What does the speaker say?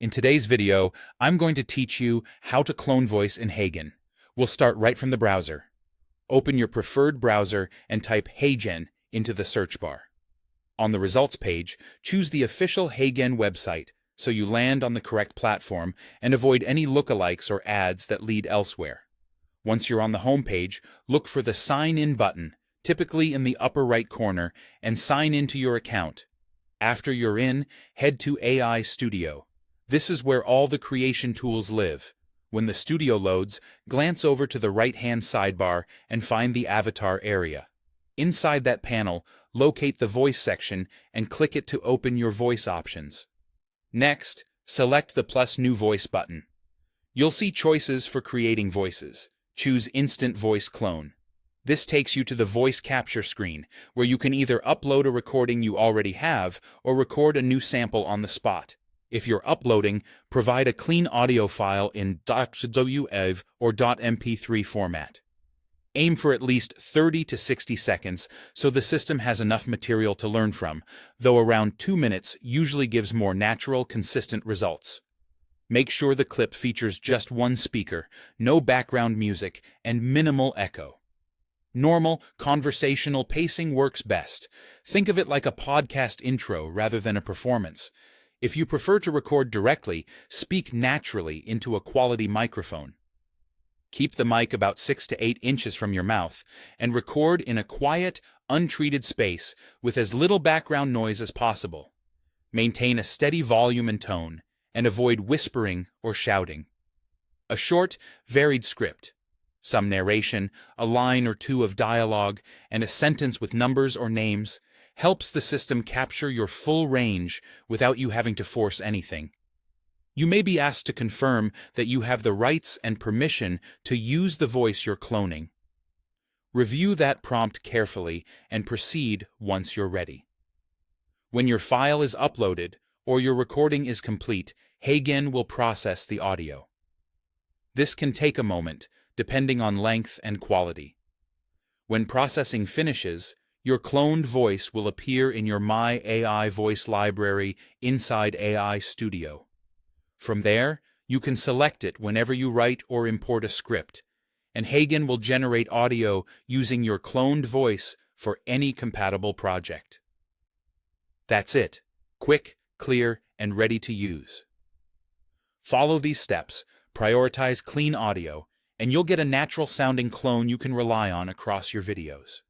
In today's video, I'm going to teach you how to clone voice in Heygen. We'll start right from the browser. Open your preferred browser and type Heygen into the search bar. On the results page, choose the official Heygen website so you land on the correct platform and avoid any lookalikes or ads that lead elsewhere. Once you're on the home page, look for the Sign In button, typically in the upper right corner, and sign into your account. After you're in, head to AI Studio. This is where all the creation tools live. When the studio loads, glance over to the right-hand sidebar and find the avatar area. Inside that panel, locate the voice section and click it to open your voice options. Next, select the plus New Voice button. You'll see choices for creating voices. Choose Instant Voice Clone. This takes you to the voice capture screen, where you can either upload a recording you already have or record a new sample on the spot. If you're uploading, provide a clean audio file in .wav or .mp3 format. Aim for at least 30 to 60 seconds so the system has enough material to learn from, though around 2 minutes usually gives more natural, consistent results. Make sure the clip features just one speaker, no background music, and minimal echo. Normal, conversational pacing works best. Think of it like a podcast intro rather than a performance. If you prefer to record directly, speak naturally into a quality microphone. Keep the mic about 6 to 8 inches from your mouth and record in a quiet, untreated space with as little background noise as possible. Maintain a steady volume and tone, and avoid whispering or shouting. A short, varied script. Some narration, a line or two of dialogue, and a sentence with numbers or names helps the system capture your full range without you having to force anything. You may be asked to confirm that you have the rights and permission to use the voice you're cloning. Review that prompt carefully and proceed once you're ready. When your file is uploaded or your recording is complete, Heygen will process the audio. This can take a moment, depending on length and quality. When processing finishes, your cloned voice will appear in your My AI voice library inside AI Studio. From there, you can select it whenever you write or import a script, and Heygen will generate audio using your cloned voice for any compatible project. That's it. Quick, clear, and ready to use. Follow these steps, prioritize clean audio, and you'll get a natural-sounding clone you can rely on across your videos.